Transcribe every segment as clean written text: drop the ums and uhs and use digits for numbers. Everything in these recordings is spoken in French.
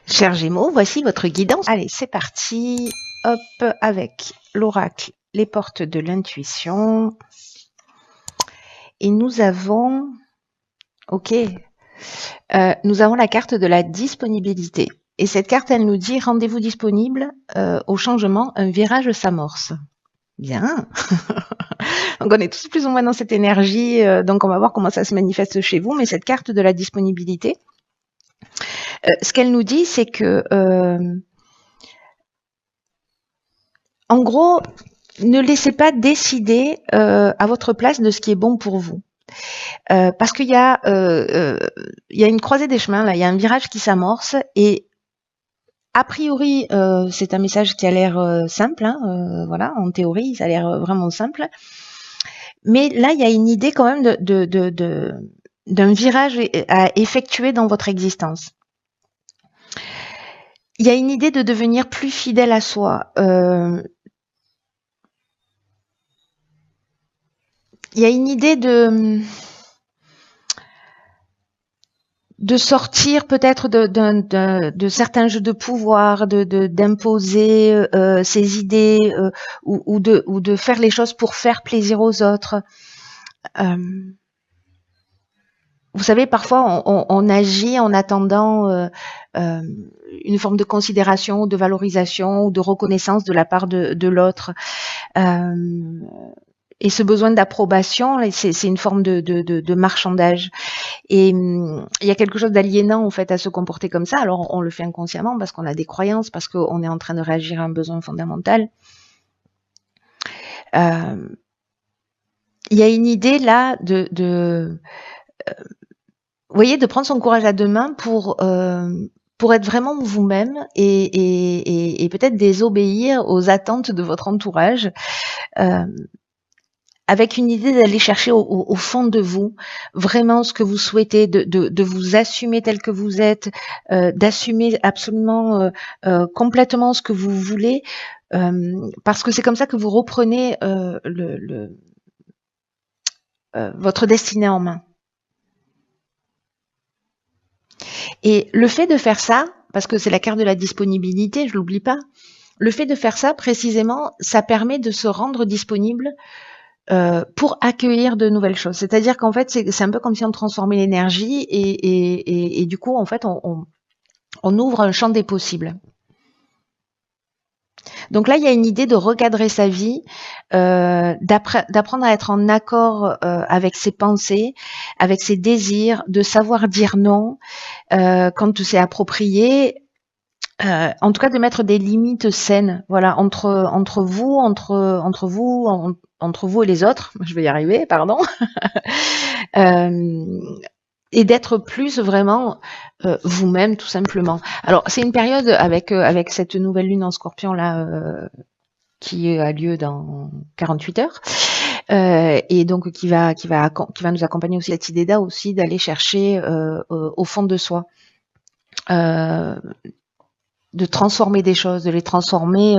Chers Gémeaux, voici votre guidance. Allez, c'est parti. Hop, avec l'oracle, les portes de l'intuition. Et nous avons, ok, nous avons la carte de la disponibilité. Et cette carte, elle nous dit rendez-vous disponible au changement, un virage s'amorce. Bien. Donc on est tous plus ou moins dans cette énergie. Donc on va voir comment ça se manifeste chez vous. Mais cette carte de la disponibilité, ce qu'elle nous dit, c'est que en gros, ne laissez pas décider à votre place de ce qui est bon pour vous. Parce qu'il y a une croisée des chemins, là, il y a un virage qui s'amorce et a priori, c'est un message qui a l'air simple, hein, voilà, en théorie, ça a l'air vraiment simple. Mais là, il y a une idée quand même d'un virage à effectuer dans votre existence. Il y a une idée de devenir plus fidèle à soi. Il y a une idée de sortir peut-être de certains jeux de pouvoir, d'imposer ses idées ou de faire les choses pour faire plaisir aux autres. Vous savez, parfois on agit en attendant une forme de considération, de valorisation ou de reconnaissance de la part de l'autre. Et ce besoin d'approbation, c'est une forme de marchandage. Et il y a quelque chose d'aliénant en fait à se comporter comme ça. Alors on le fait inconsciemment parce qu'on a des croyances, parce qu'on est en train de réagir à un besoin fondamental. Il y a une idée là vous voyez, de prendre son courage à deux mains pour être vraiment vous-même et peut-être désobéir aux attentes de votre entourage. Avec une idée d'aller chercher au fond de vous, vraiment ce que vous souhaitez, de vous assumer tel que vous êtes, d'assumer absolument complètement ce que vous voulez, parce que c'est comme ça que vous reprenez votre destinée en main. Et le fait de faire ça, parce que c'est la carte de la disponibilité, je l'oublie pas, le fait de faire ça précisément, ça permet de se rendre disponible pour accueillir de nouvelles choses. C'est-à-dire qu'en fait, c'est un peu comme si on transformait l'énergie et du coup, en fait, on ouvre un champ des possibles. Donc là, il y a une idée de recadrer sa vie, d'apprendre à être en accord avec ses pensées, avec ses désirs, de savoir dire non quand c'est approprié. En tout cas, de mettre des limites saines, voilà, entre vous et les autres. Je vais y arriver, pardon. Et d'être plus vraiment vous-même, tout simplement. Alors, c'est une période avec cette nouvelle lune en Scorpion là qui a lieu dans 48 heures. Et donc qui va nous accompagner aussi cette idée là aussi d'aller chercher au fond de soi. De transformer des choses, de les transformer,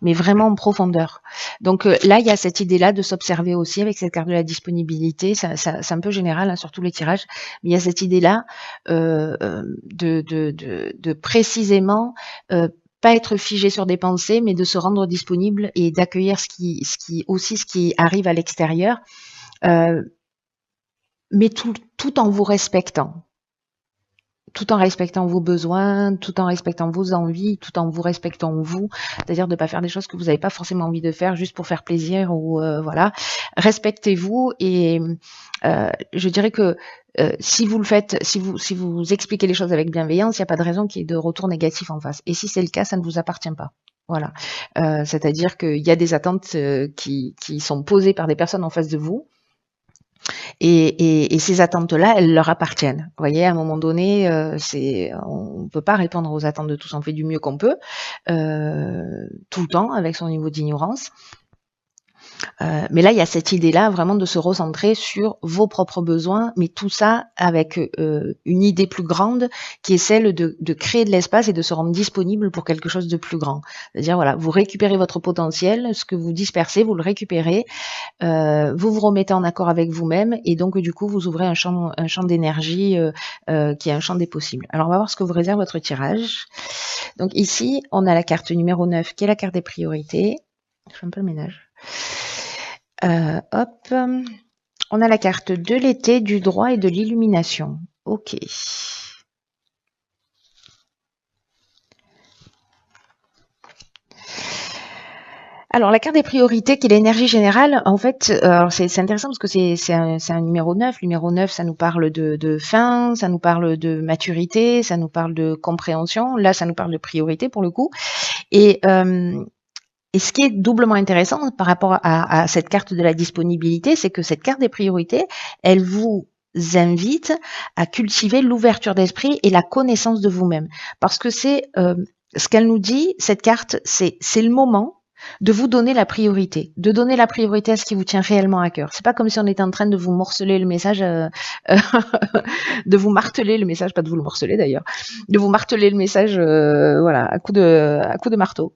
mais vraiment en profondeur. Donc là, il y a cette idée-là de s'observer aussi avec cette carte de la disponibilité. C'est un peu général hein, sur tous les tirages, mais il y a cette idée-là de précisément pas être figé sur des pensées, mais de se rendre disponible et d'accueillir ce qui arrive à l'extérieur, mais tout en vous respectant. Tout en respectant vos besoins, tout en respectant vos envies, tout en vous respectant vous, c'est-à-dire de ne pas faire des choses que vous n'avez pas forcément envie de faire juste pour faire plaisir ou voilà. Respectez-vous et je dirais que si vous le faites, si vous expliquez les choses avec bienveillance, il n'y a pas de raison qu'il y ait de retour négatif en face. Et si c'est le cas, ça ne vous appartient pas. Voilà. C'est-à-dire qu'il y a des attentes qui sont posées par des personnes en face de vous. Et ces attentes-là, elles leur appartiennent. Vous voyez, à un moment donné, on ne peut pas répondre aux attentes de tous. On fait du mieux qu'on peut, tout le temps, avec son niveau d'ignorance. Mais là, il y a cette idée-là vraiment de se recentrer sur vos propres besoins, mais tout ça avec une idée plus grande qui est celle de créer de l'espace et de se rendre disponible pour quelque chose de plus grand. C'est-à-dire, voilà, vous récupérez votre potentiel, ce que vous dispersez, vous le récupérez, vous vous remettez en accord avec vous-même et donc du coup, vous ouvrez un champ d'énergie qui est un champ des possibles. Alors, on va voir ce que vous réserve votre tirage. Donc ici, on a la carte numéro 9 qui est la carte des priorités. Je fais un peu le ménage. Hop, on a la carte de l'été, du droit et de l'illumination. Ok. Alors, la carte des priorités, qui est l'énergie générale, en fait, c'est intéressant parce que c'est un numéro 9. Numéro 9, ça nous parle de fin, ça nous parle de maturité, ça nous parle de compréhension. Là, ça nous parle de priorité pour le coup. Et ce qui est doublement intéressant par rapport à cette carte de la disponibilité, c'est que cette carte des priorités, elle vous invite à cultiver l'ouverture d'esprit et la connaissance de vous-même. Parce que c'est ce qu'elle nous dit, cette carte, c'est le moment de vous donner la priorité, de donner la priorité à ce qui vous tient réellement à cœur. C'est pas comme si on était en train de vous morceler le message, de vous marteler le message, pas de vous le morceler d'ailleurs, de vous marteler le message, voilà, à coup de marteau.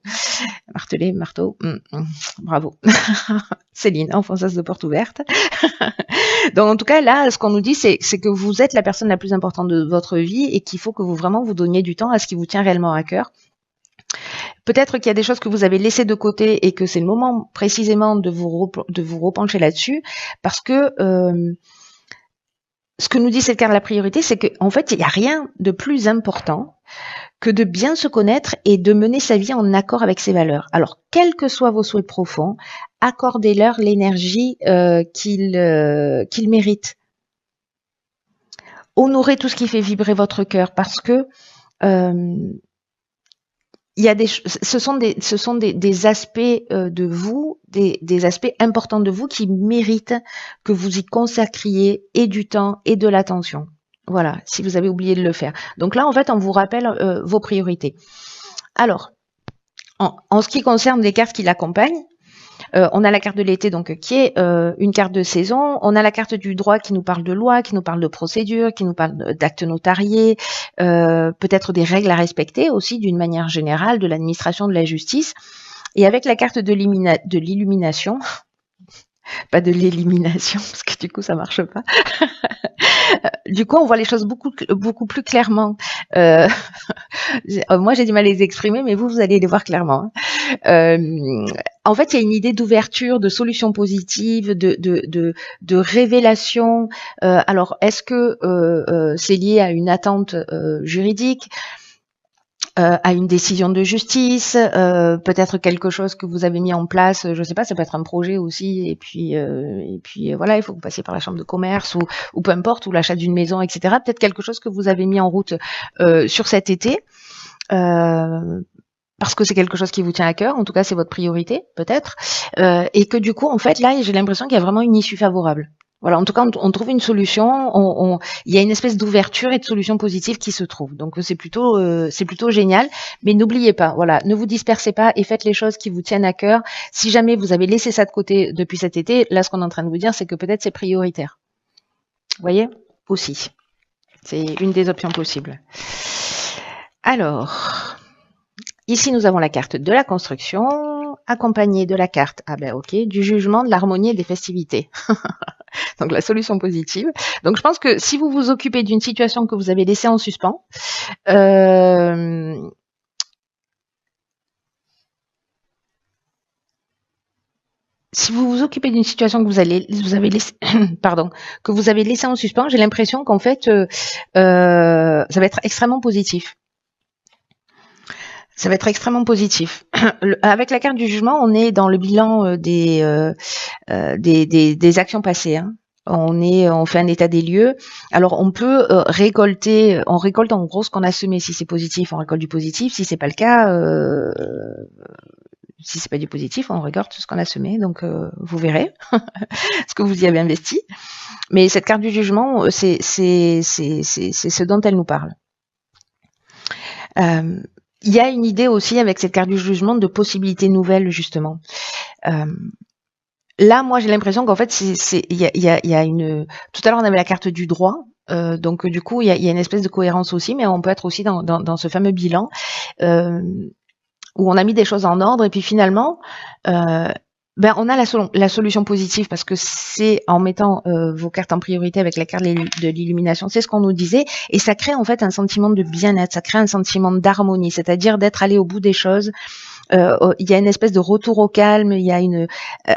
Marteler, marteau, bravo. Céline, enfonçasse de porte ouverte. Donc en tout cas, là, ce qu'on nous dit, c'est que vous êtes la personne la plus importante de votre vie et qu'il faut que vous vraiment vous donniez du temps à ce qui vous tient réellement à cœur. Peut-être qu'il y a des choses que vous avez laissées de côté et que c'est le moment précisément de vous repencher là-dessus, parce que ce que nous dit cette carte de la priorité, c'est qu'en fait, il n'y a rien de plus important que de bien se connaître et de mener sa vie en accord avec ses valeurs. Alors, quels que soient vos souhaits profonds, accordez-leur l'énergie qu'ils méritent. Honorez tout ce qui fait vibrer votre cœur, parce que il y a ce sont des aspects de vous, des aspects importants de vous qui méritent que vous y consacriez et du temps et de l'attention. Voilà, si vous avez oublié de le faire. Donc là, en fait, on vous rappelle vos priorités. Alors, en ce qui concerne les cartes qui l'accompagnent, on a la carte de l'été, donc qui est une carte de saison. On a la carte du droit qui nous parle de loi, qui nous parle de procédure, qui nous parle d'actes notariés, peut-être des règles à respecter aussi d'une manière générale, de l'administration de la justice. Et avec la carte de l'illumination, pas de l'élimination, parce que du coup ça marche pas. Du coup, on voit les choses beaucoup plus clairement. Moi, j'ai du mal à les exprimer, mais vous allez les voir clairement. En fait, il y a une idée d'ouverture, de solutions positives, de révélation. Alors, est-ce que c'est lié à une attente juridique, à une décision de justice, peut-être quelque chose que vous avez mis en place, je sais pas, ça peut être un projet aussi, et puis voilà, il faut que vous passiez par la chambre de commerce ou peu importe, ou l'achat d'une maison, etc. Peut-être quelque chose que vous avez mis en route sur cet été, parce que c'est quelque chose qui vous tient à cœur, en tout cas c'est votre priorité, peut-être, et que du coup, en fait, là, j'ai l'impression qu'il y a vraiment une issue favorable. Voilà, en tout cas, on trouve une solution, il y a une espèce d'ouverture et de solution positive qui se trouve. Donc c'est plutôt génial. Mais n'oubliez pas, voilà, ne vous dispersez pas et faites les choses qui vous tiennent à cœur. Si jamais vous avez laissé ça de côté depuis cet été, là, ce qu'on est en train de vous dire, c'est que peut-être c'est prioritaire. Vous voyez, aussi, c'est une des options possibles. Alors, ici nous avons la carte de la construction, accompagnée de la carte, du jugement, de l'harmonie et des festivités. Donc la solution positive. Donc je pense que si vous vous occupez d'une situation que vous avez laissée en suspens, si vous vous occupez d'une situation que vous avez laissé, que vous avez laissée en suspens, j'ai l'impression qu'en fait, ça va être extrêmement positif. Ça va être extrêmement positif. Avec la carte du jugement, on est dans le bilan des actions passées. Hein. On fait un état des lieux. Alors on peut récolter, on récolte en gros ce qu'on a semé. Si c'est positif, on récolte du positif. Si c'est pas le cas, si c'est pas du positif, on récolte ce qu'on a semé. Donc vous verrez ce que vous y avez investi. Mais cette carte du jugement, c'est ce dont elle nous parle. Il y a une idée aussi avec cette carte du jugement de possibilités nouvelles justement. là, moi, j'ai l'impression qu'en fait, il y a une. Tout à l'heure, on avait la carte du droit. Donc, du coup, il y a une espèce de cohérence aussi, mais on peut être aussi dans ce fameux bilan euh, où on a mis des choses en ordre et puis finalement, ben, on a la solution positive parce que c'est en mettant vos cartes en priorité avec la carte de l'illumination, c'est ce qu'on nous disait, et ça crée en fait un sentiment de bien-être, ça crée un sentiment d'harmonie, c'est-à-dire d'être allé au bout des choses. Il y a une espèce de retour au calme, il y a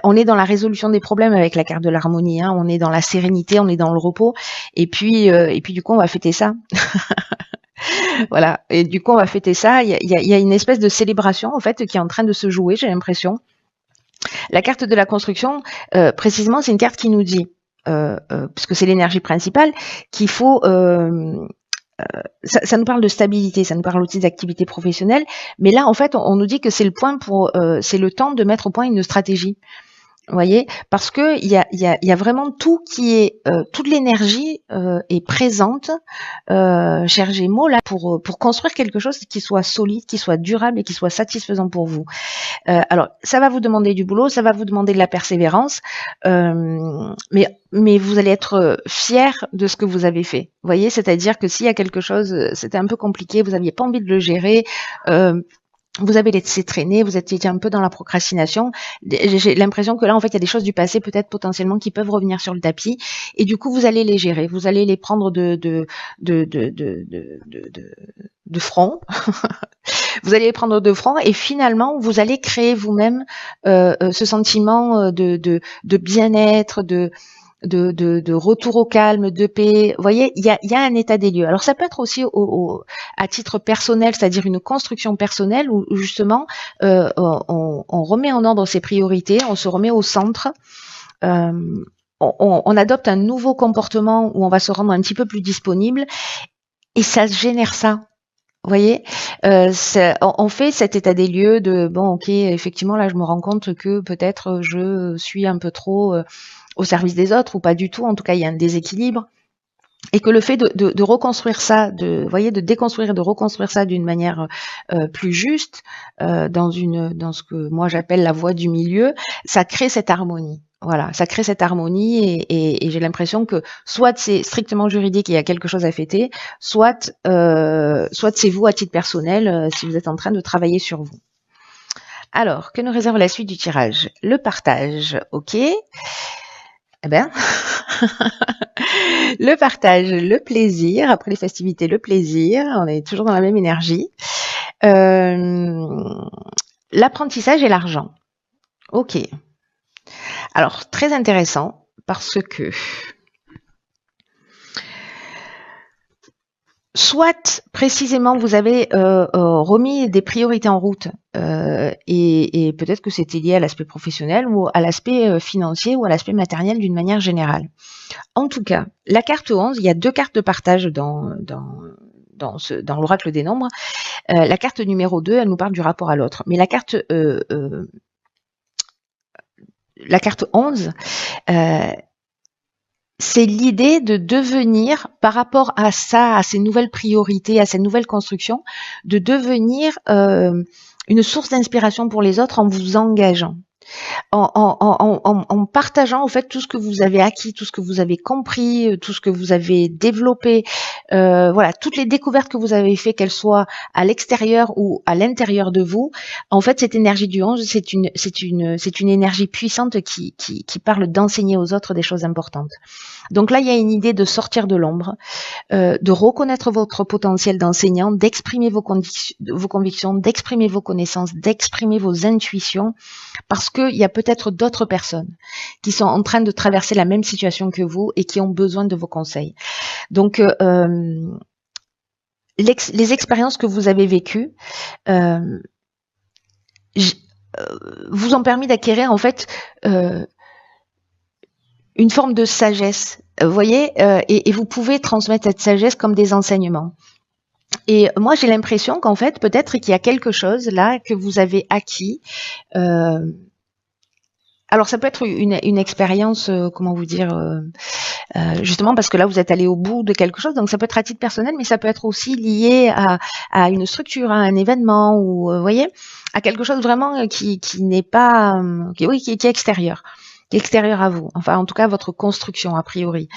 on est dans la résolution des problèmes avec la carte de l'harmonie, hein, on est dans la sérénité, on est dans le repos, et puis du coup on va fêter ça. Voilà, et du coup on va fêter ça. Il y a une espèce de célébration en fait qui est en train de se jouer, j'ai l'impression. La carte de la construction, précisément, c'est une carte qui nous dit, puisque c'est l'énergie principale, qu'il faut ça nous parle de stabilité, ça nous parle aussi d'activité professionnelle, mais là en fait on nous dit que c'est c'est le temps de mettre au point une stratégie. Vous voyez, parce que il y a vraiment tout qui est toute l'énergie est présente, cher Gémeaux, là pour construire quelque chose qui soit solide, qui soit durable et qui soit satisfaisant pour vous. Alors, ça va vous demander du boulot, ça va vous demander de la persévérance, mais vous allez être fier de ce que vous avez fait. Vous voyez, c'est-à-dire que s'il y a quelque chose, c'était un peu compliqué, vous n'aviez pas envie de le gérer. Vous avez laissé traîner, vous étiez un peu dans la procrastination. J'ai l'impression que là, en fait, il y a des choses du passé, peut-être potentiellement, qui peuvent revenir sur le tapis. Et du coup, vous allez les gérer. Vous allez les prendre de front. Vous allez les prendre de front et finalement, vous allez créer vous-même ce sentiment de bien-être, de retour au calme, de paix. Vous voyez, il y a un état des lieux. Alors ça peut être aussi à titre personnel, c'est-à-dire une construction personnelle où justement on remet en ordre ses priorités, on se remet au centre. On adopte un nouveau comportement où on va se rendre un petit peu plus disponible et ça génère ça. Vous voyez, on fait cet état des lieux de bon, ok, effectivement là je me rends compte que peut-être je suis un peu trop au service des autres ou pas du tout. En tout cas, il y a un déséquilibre et que le fait de reconstruire ça, vous voyez, de déconstruire et de reconstruire ça d'une manière plus juste, dans ce que moi j'appelle la voie du milieu, ça crée cette harmonie. Voilà, ça crée cette harmonie et j'ai l'impression que soit c'est strictement juridique et il y a quelque chose à fêter, soit c'est vous à titre personnel si vous êtes en train de travailler sur vous. Alors, que nous réserve la suite du tirage? Le partage, ok. Eh ben, le partage, le plaisir, après les festivités, le plaisir, on est toujours dans la même énergie. L'apprentissage et l'argent. Ok. Alors, très intéressant, parce que soit précisément vous avez remis des priorités en route et peut-être que c'était lié à l'aspect professionnel ou à l'aspect financier ou à l'aspect matériel d'une manière générale. En tout cas, la carte 11, il y a deux cartes de partage dans l'oracle des nombres. La carte numéro 2, elle nous parle du rapport à l'autre. Mais la carte 11, c'est l'idée de devenir, par rapport à ça, à ces nouvelles priorités, à cette nouvelle construction, de devenir une source d'inspiration pour les autres en vous engageant. En partageant en fait tout ce que vous avez acquis, tout ce que vous avez compris, tout ce que vous avez développé, voilà, toutes les découvertes que vous avez fait, qu'elles soient à l'extérieur ou à l'intérieur de vous. En fait, cette énergie du 11, c'est une énergie puissante qui parle d'enseigner aux autres des choses importantes. Donc là, il y a une idée de sortir de l'ombre, de reconnaître votre potentiel d'enseignant, d'exprimer vos convictions, d'exprimer vos connaissances, d'exprimer vos intuitions, parce qu'il y a peut-être d'autres personnes qui sont en train de traverser la même situation que vous et qui ont besoin de vos conseils. Donc, les expériences que vous avez vécues vous ont permis d'acquérir en fait une forme de sagesse, vous voyez, et vous pouvez transmettre cette sagesse comme des enseignements. Et moi, j'ai l'impression qu'en fait, peut-être qu'il y a quelque chose là que vous avez acquis. Alors, ça peut être une expérience, comment vous dire, justement parce que là, vous êtes allé au bout de quelque chose. Donc, ça peut être à titre personnel, mais ça peut être aussi lié à une structure, à un événement, ou, vous voyez, à quelque chose vraiment qui n'est pas, qui est extérieur, extérieur à vous, enfin en tout cas votre construction a priori.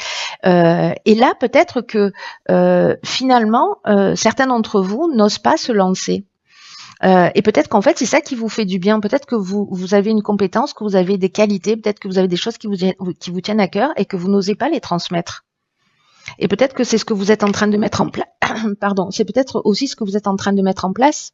Et là peut-être que finalement certains d'entre vous n'osent pas se lancer. Et peut-être qu'en fait c'est ça qui vous fait du bien. Peut-être que vous avez une compétence, que vous avez des qualités, peut-être que vous avez des choses qui vous tiennent à cœur et que vous n'osez pas les transmettre. Et peut-être que c'est ce que vous êtes en train de mettre en place. Pardon, c'est peut-être aussi ce que vous êtes en train de mettre en place.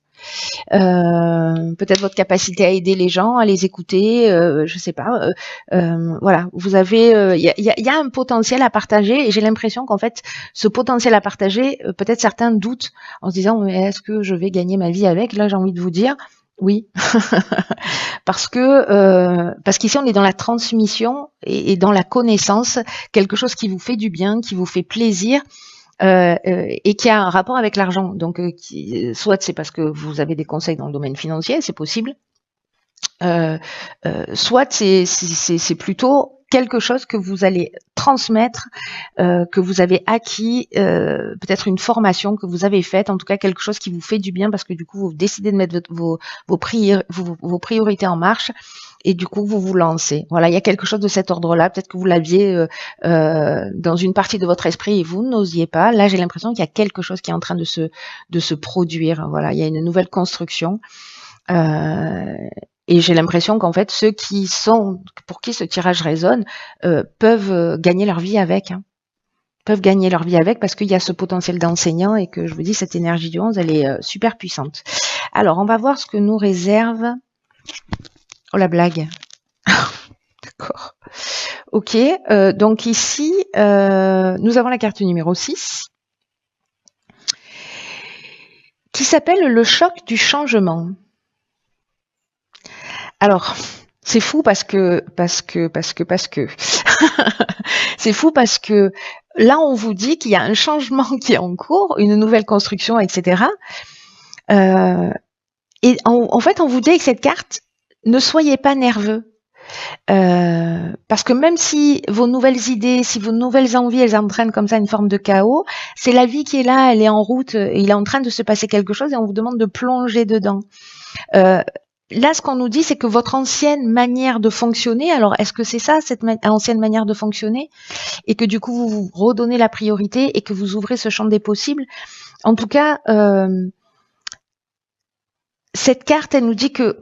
Peut-être votre capacité à aider les gens, à les écouter, je sais pas. Voilà, vous avez, il y a un potentiel à partager et j'ai l'impression qu'en fait, ce potentiel à partager, peut-être certains doutent en se disant mais est-ce que je vais gagner ma vie avec? Là, j'ai envie de vous dire oui, parce qu'ici on est dans la transmission et dans la connaissance, quelque chose qui vous fait du bien, qui vous fait plaisir. Et qui a un rapport avec l'argent. Donc, soit c'est parce que vous avez des conseils dans le domaine financier, c'est possible. Soit c'est plutôt quelque chose que vous allez transmettre, que vous avez acquis, peut-être une formation que vous avez faite, en tout cas quelque chose qui vous fait du bien parce que du coup vous décidez de mettre vos priorités en marche et du coup vous vous lancez. Voilà, il y a quelque chose de cet ordre-là. Peut-être que vous l'aviez dans une partie de votre esprit et vous n'osiez pas. Là, j'ai l'impression qu'il y a quelque chose qui est en train de se produire. Voilà, il y a une nouvelle construction. Et j'ai l'impression qu'en fait, ceux pour qui ce tirage résonne, peuvent gagner leur vie avec. Hein. Peuvent gagner leur vie avec parce qu'il y a ce potentiel d'enseignant et que je vous dis, cette énergie du 11, elle est super puissante. Alors, on va voir ce que nous réserve... Oh, la blague. D'accord. Ok, donc ici, nous avons la carte numéro 6 qui s'appelle le choc du changement. Alors, c'est fou parce que c'est fou parce que là on vous dit qu'il y a un changement qui est en cours, une nouvelle construction, etc. Et en fait on vous dit avec cette carte, ne soyez pas nerveux. Parce que même si vos nouvelles idées, si vos nouvelles envies, elles entraînent comme ça une forme de chaos, c'est la vie qui est là, elle est en route, il est en train de se passer quelque chose et on vous demande de plonger dedans. Là, ce qu'on nous dit, c'est que votre ancienne manière de fonctionner, alors est-ce que c'est ça, cette ancienne manière de fonctionner, et que du coup, vous vous redonnez la priorité et que vous ouvrez ce champ des possibles? En tout cas, cette carte, elle nous dit que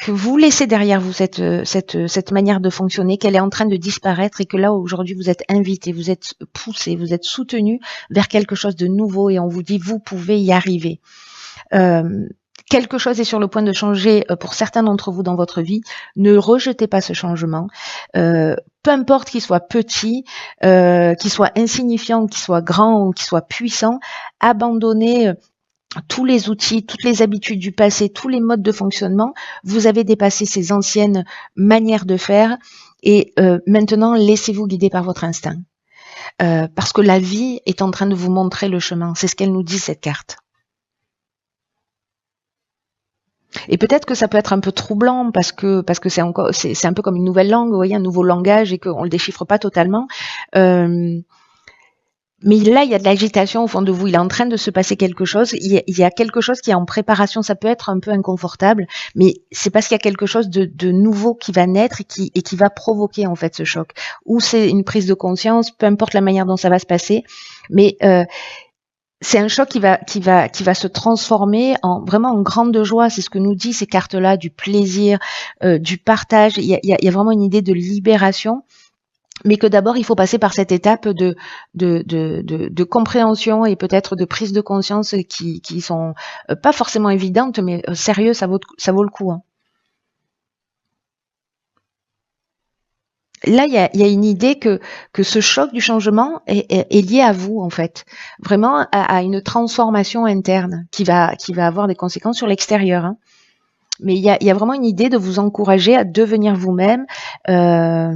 vous laissez derrière vous cette manière de fonctionner, qu'elle est en train de disparaître et que là, aujourd'hui, vous êtes invité, vous êtes poussé, vous êtes soutenu vers quelque chose de nouveau et on vous dit, vous pouvez y arriver. Quelque chose est sur le point de changer pour certains d'entre vous dans votre vie. Ne rejetez pas ce changement. Peu importe qu'il soit petit, qu'il soit insignifiant, qu'il soit grand ou qu'il soit puissant, abandonnez tous les outils, toutes les habitudes du passé, tous les modes de fonctionnement. Vous avez dépassé ces anciennes manières de faire et maintenant laissez-vous guider par votre instinct. Parce que la vie est en train de vous montrer le chemin. C'est ce qu'elle nous dit, cette carte. Et peut-être que ça peut être un peu troublant parce que c'est un peu comme une nouvelle langue, vous voyez, un nouveau langage et qu'on le déchiffre pas totalement. Mais là, il y a de l'agitation au fond de vous. Il est en train de se passer quelque chose. Il y a quelque chose qui est en préparation. Ça peut être un peu inconfortable, mais c'est parce qu'il y a quelque chose de nouveau qui va naître et qui va provoquer en fait ce choc. Ou c'est une prise de conscience, peu importe la manière dont ça va se passer. Mais c'est un choc qui va se transformer vraiment en grande joie. C'est ce que nous dit ces cartes-là, du plaisir, du partage. Il y a vraiment une idée de libération, mais que d'abord il faut passer par cette étape de compréhension et peut-être de prise de conscience qui sont pas forcément évidentes, mais sérieux, ça vaut le coup. Hein. Là, il y a une idée que ce choc du changement est lié à vous, en fait. Vraiment à une transformation interne qui va avoir des conséquences sur l'extérieur. Hein. Mais il y a vraiment une idée de vous encourager à devenir vous-même, à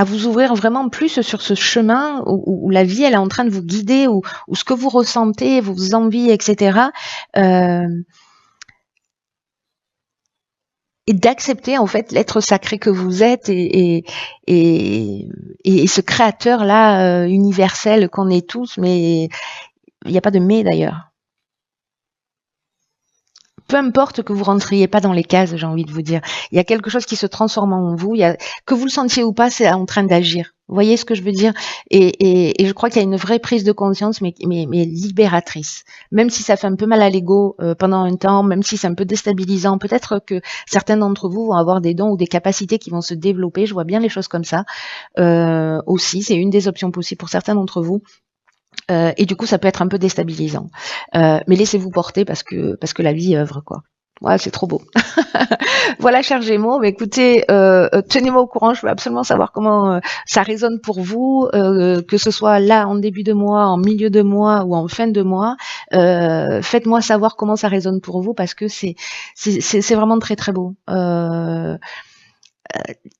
vous ouvrir vraiment plus sur ce chemin où la vie, elle est en train de vous guider, où ce que vous ressentez, vos envies, etc., et d'accepter en fait l'être sacré que vous êtes et ce créateur là universel qu'on est tous, mais il n'y a pas de mais d'ailleurs. peu importe que vous rentriez pas dans les cases, j'ai envie de vous dire. Il y a quelque chose qui se transforme en vous. Que vous le sentiez ou pas, c'est en train d'agir. Vous voyez ce que je veux dire? Et je crois qu'il y a une vraie prise de conscience, mais libératrice. Même si ça fait un peu mal à l'ego pendant un temps, même si c'est un peu déstabilisant, peut-être que certains d'entre vous vont avoir des dons ou des capacités qui vont se développer. Je vois bien les choses comme ça aussi. C'est une des options possibles pour certains d'entre vous. Et du coup, ça peut être un peu déstabilisant. Mais laissez-vous porter parce que la vie œuvre, quoi. Ouais, c'est trop beau. Voilà, cher Gémeaux, mais écoutez, tenez-moi au courant, je veux absolument savoir comment ça résonne pour vous, que ce soit là en début de mois, en milieu de mois ou en fin de mois. Faites-moi savoir comment ça résonne pour vous parce que c'est vraiment très très beau.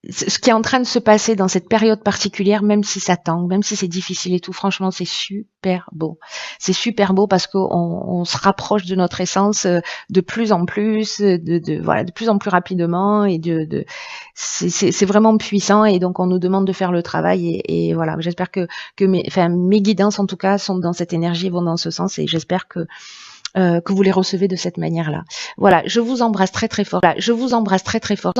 Ce qui est en train de se passer dans cette période particulière, même si ça tangue, même si c'est difficile et tout, franchement, c'est super beau. C'est super beau parce qu'on se rapproche de notre essence de plus en plus, de plus en plus rapidement et c'est vraiment puissant et donc on nous demande de faire le travail et voilà. J'espère que mes guidances en tout cas sont dans cette énergie, vont dans ce sens et j'espère que vous les recevez de cette manière-là. Voilà, je vous embrasse très très fort. Je vous embrasse très très fort.